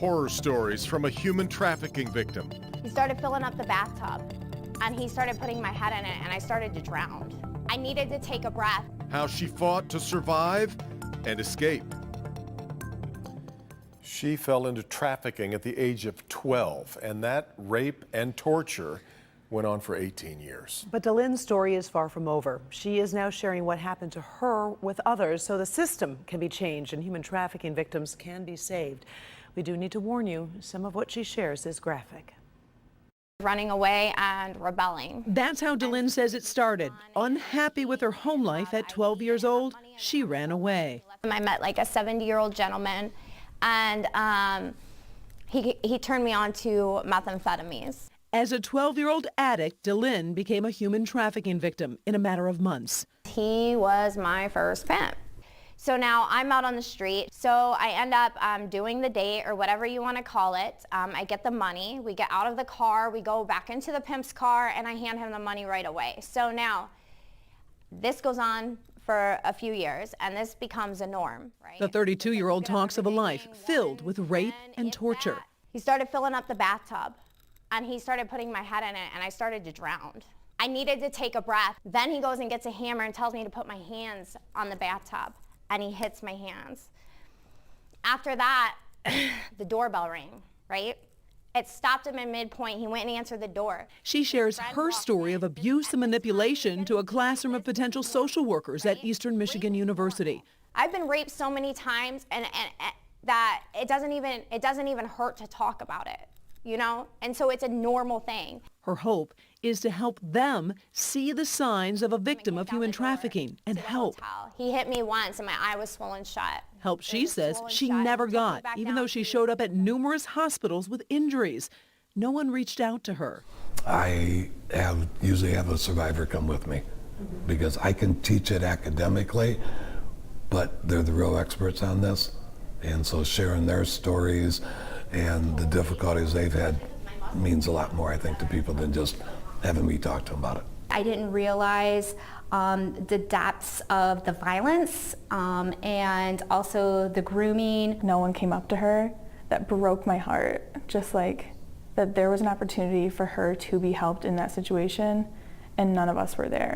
Horror stories from a human trafficking victim. He started filling up the bathtub, and he started putting my head in it, and I started to drown. I needed to take a breath. How she fought to survive and escape. She fell into trafficking at the age of 12, and that rape and torture went on for 18 years. But Delyn's story is far from over. She is now sharing what happened to her with others so the system can be changed and human trafficking victims can be saved. We do need to warn you, some of what she shares is graphic. Running away and rebelling. That's how Delyn says it started. Unhappy with her home life at 12 years old, she ran away. I met like a 70-year-old gentleman, and he turned me on to methamphetamines. As a 12-year-old addict, Delyn became a human trafficking victim in a matter of months. He was my first pimp. So now I'm out on the street. So I end up doing the date, or whatever you want to call it. I get the money. We get out of the car. We go back into the pimp's car, and I hand him the money right away. So now this goes on for a few years, and this becomes a norm, right? The 32-year-old talks of a life filled with rape and torture. He started filling up the bathtub, and he started putting my head in it, and I started to drown. I needed to take a breath. Then he goes and gets a hammer and tells me to put my hands on the bathtub, and he hits my hands. After that, the doorbell rang, right? It stopped him in midpoint. He went and answered the door. She shares her story of abuse and manipulation to a classroom of potential social workers at Eastern Michigan University. I've been raped so many times, and that it doesn't even hurt to talk about it, you know? And so it's a normal thing. Her hope is to help them see the signs of a victim of human trafficking and help. He hit me once and my eye was swollen shut. Help she says she never got, even though she showed up at numerous hospitals with injuries. No one reached out to her. I usually have a survivor come with me because I can teach it academically, but they're the real experts on this. And so sharing their stories and the difficulties they've had means a lot more, I think, to people than just having me talk to them about it. I didn't realize the depths of the violence and also the grooming. No one came up to her. That broke my heart, just like that there was an opportunity for her to be helped in that situation, and none of us were there.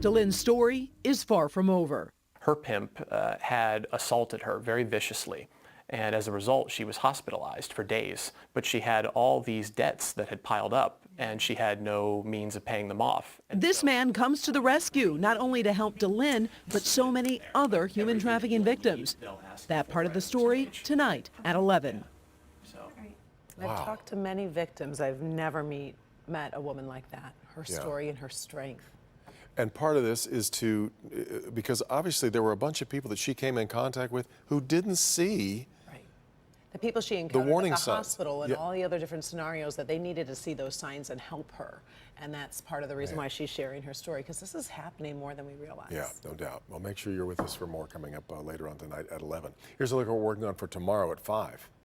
Delyn's story is far from over. Her pimp had assaulted her very viciously. And as a result, she was hospitalized for days. But she had all these debts that had piled up, and she had no means of paying them off. This man comes to the rescue, not only to help Delyn, but so many other human trafficking victims. That part of the story tonight at 11. I've talked to many victims. I've never met a woman like that. Her story and her strength. And part of this is because obviously there were a bunch of people that she came in contact with who didn't see the people she encountered warning at the signs. hospital and all the other different scenarios that they needed to see those signs and help her. And that's part of the reason why she's sharing her story, because this is happening more than we realize. Yeah, no doubt. Well, make sure you're with us for more coming up later on tonight at 11. Here's a look at what we're working on for tomorrow at 5.